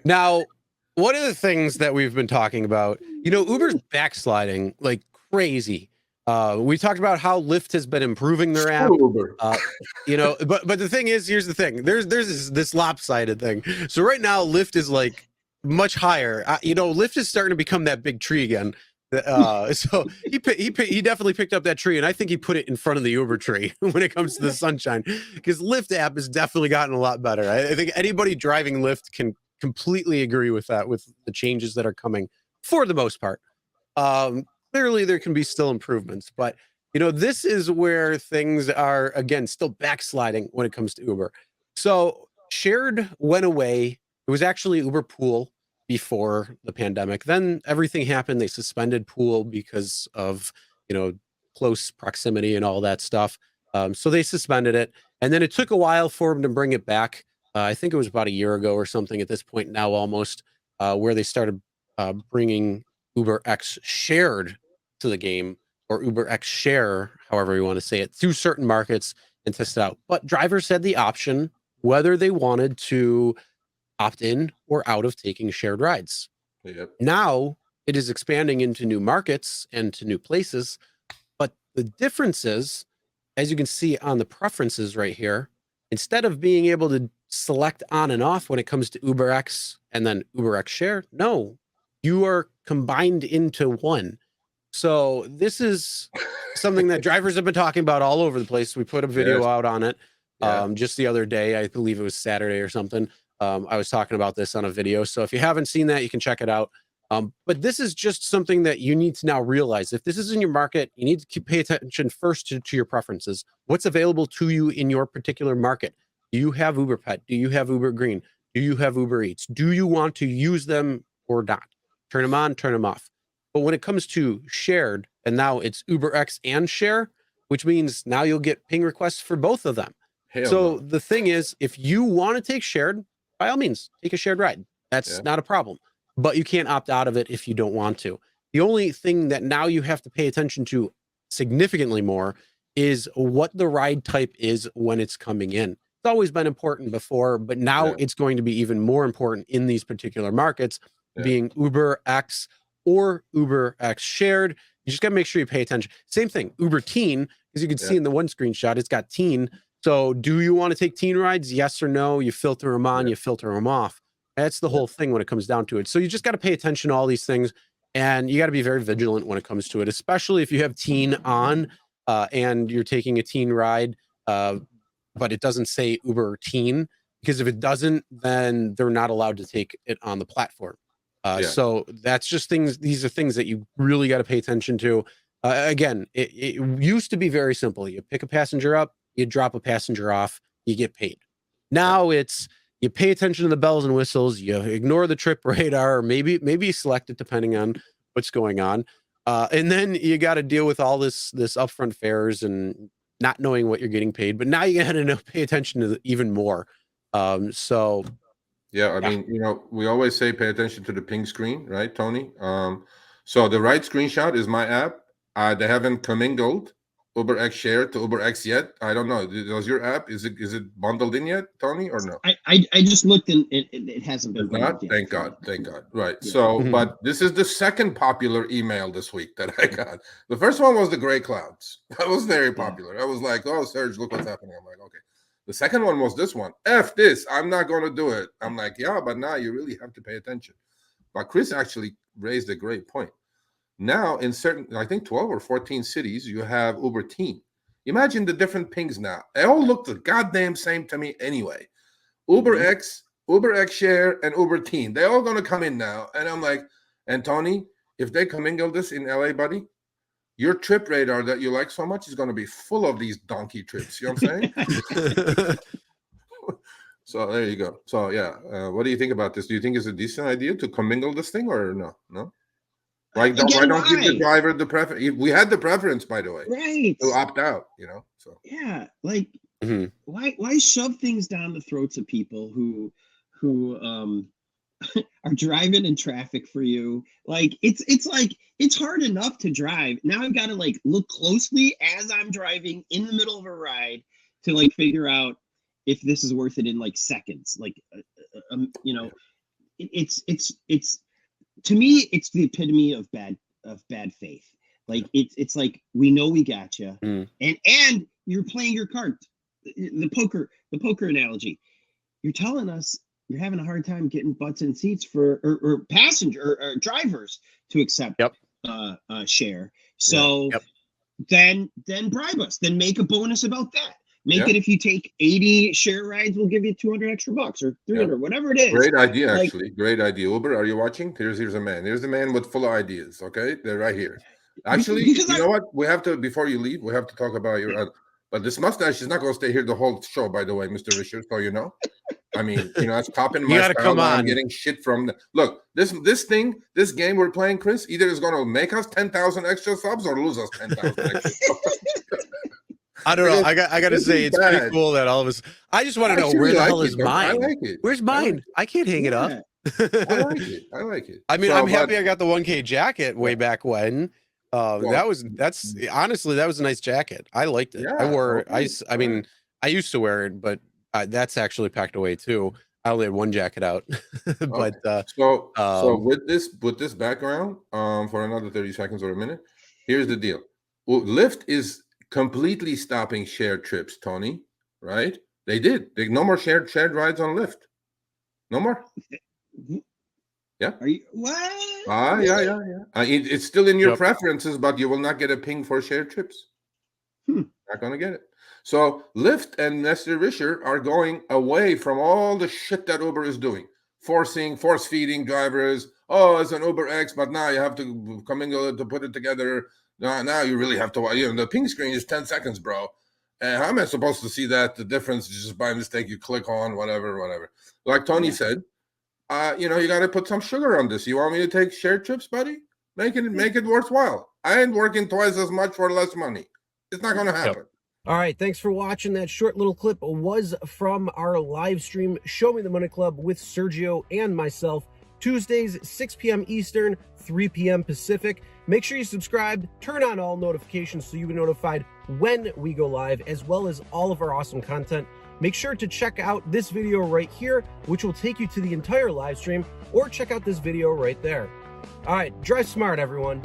Now, one of the things that we've been talking about, Uber's backsliding like crazy. We talked about how Lyft has been improving their app. Screw Uber. But the thing is, here's the thing. There's this lopsided thing. So right now, Lyft is like much higher. Lyft is starting to become that big tree again. So he definitely picked up that tree, and I think he put it in front of the Uber tree when it comes to the sunshine, because Lyft app has definitely gotten a lot better. I think anybody driving Lyft can completely agree with that, with the changes that are coming for the most part. Clearly, there can be still improvements, but this is where things are again still backsliding when it comes to Uber. So shared went away. It was actually Uber Pool before the pandemic. Then everything happened. They suspended Pool because of close proximity and all that stuff. So they suspended it, and then it took a while for them to bring it back. I think it was about a year ago or something at this point now, almost, where they started bringing UberX shared to the game, or UberX share, however you want to say it, through certain markets and test it out. But drivers had the option whether they wanted to opt in or out of taking shared rides. Yep. Now it is expanding into new markets and to new places. But the difference is, as you can see on the preferences right here, instead of being able to select on and off when it comes to UberX and then UberX share, no, you are combined into one. So this is something that drivers have been talking about all over the place. We put a video out on it just the other day. I believe it was Saturday or something. I was talking about this on a video. So if you haven't seen that, you can check it out. But this is just something that you need to now realize. If this is in your market, you need to pay attention first to your preferences. What's available to you in your particular market? Do you have Uber Pet? Do you have Uber Green? Do you have Uber Eats? Do you want to use them or not? Turn them on, turn them off. But when it comes to shared, and now it's UberX and share, which means now you'll get ping requests for both of them. No. The thing is, if you want to take shared, by all means, take a shared ride. That's not a problem. But you can't opt out of it if you don't want to. The only thing that now you have to pay attention to significantly more is what the ride type is when it's coming in. It's always been important before, but now it's going to be even more important in these particular markets, being UberX or UberX shared. You just got to make sure you pay attention. Same thing, Uber Teen, as you can see in the one screenshot, it's got teen. So do you want to take teen rides? Yes or no? You filter them on, you filter them off. That's the whole thing when it comes down to it. So you just got to pay attention to all these things, and you got to be very vigilant when it comes to it, especially if you have teen on and you're taking a teen ride, but it doesn't say Uber Teen, because if it doesn't, then they're not allowed to take it on the platform. So that's just things. These are things that you really got to pay attention to. Again, it used to be very simple. You pick a passenger up, you drop a passenger off, you get paid. Now it's, you pay attention to the bells and whistles, you ignore the trip radar, or maybe you select it depending on what's going on. And then you got to deal with all this upfront fares and not knowing what you're getting paid. But now you got to pay attention to even more. I mean, we always say pay attention to the ping screen, right, Tony? So the right screenshot is my app. They haven't commingled UberX share to UberX yet. I don't know. Does your app, is it bundled in yet, Tony, or no? I just looked, and it hasn't been bundled yet. Thank God. Right. Yeah. So, but this is the second popular email this week that I got. The first one was the gray clouds. That was very popular. I was like, oh, Serge, look what's happening. I'm like, okay. The second one was this one. F this. I'm not going to do it. I'm like, yeah, but now you really have to pay attention. But Chris actually raised a great point. Now, in certain, I think 12 or 14 cities, you have Uber Teen. Imagine the different pings now. They all look the goddamn same to me anyway. UberX, UberX Share, and Uber Teen. They're all going to come in now. And I'm like, and Tony, if they commingle this in LA, buddy, your trip radar that you like so much is going to be full of these donkey trips. You know what I'm saying? So there you go. So, yeah. What do you think about this? Do you think it's a decent idea to commingle this thing or no? No? Why don't give the driver the preference? We had the preference, by the way, right, to opt out. So like why shove things down the throats of people who are driving in traffic for you? Like it's hard enough to drive. Now I've got to like look closely as I'm driving in the middle of a ride to like figure out if this is worth it in like seconds. Like it's to me, it's the epitome of bad faith. Like it's like, we know we got you, and you're playing your card. The poker analogy. You're telling us you're having a hard time getting butts in seats for or passenger or drivers to accept share. So then bribe us. Then make a bonus about that. Make it, if you take 80 share rides, we'll give you 200 extra bucks or 300, whatever it is. Great idea, actually. Great idea. Uber, are you watching? Here's a man. Here's a man with full of ideas. Okay, they're right here. Actually, you know what? We have to, before you leave, we have to talk about your. But this mustache is not going to stay here the whole show, by the way, Mr. Richard. So you know, I mean, that's topping my style. Come on. I'm getting shit from look. This game we're playing, Chris, either is going to make us 10,000 extra subs or lose us 10,000 extra subs. I don't know. I got to say, it's pretty cool that all of us. I just want to know, where the hell is mine? I like it. Where's mine? I can't hang it up. I like it. I mean, I'm happy I got the 1K jacket way back when. That was a nice jacket. I liked it. I mean, I used to wear it, but that's actually packed away too. I only had one jacket out. But so with this background, for another 30 seconds or a minute, here's the deal. Well, Lyft is completely stopping shared trips, Tony. Right? They did. No more shared rides on Lyft. No more. Yeah. Are you what? Yeah. It's still in your preferences, but you will not get a ping for shared trips. Not gonna get it. So Lyft and Mr. Risher are going away from all the shit that Uber is doing, force feeding drivers. Oh, it's an UberX, but now you have to commingle to put it together. Now you really have to. The ping screen is 10 seconds, bro. And how am I supposed to see that? The difference is just by mistake. You click on whatever. Like Tony said. You got to put some sugar on this. You want me to take shared trips, buddy? Make it worthwhile. I ain't working twice as much for less money. It's not going to happen. All right, thanks for watching. That short little clip was from our live stream, Show Me the Money Club with Sergio and myself, Tuesdays, 6 p.m. Eastern, 3 p.m. Pacific. Make sure you subscribe, turn on all notifications so you'll be notified when we go live, as well as all of our awesome content. Make sure to check out this video right here, which will take you to the entire live stream, or check out this video right there. All right, drive smart, everyone.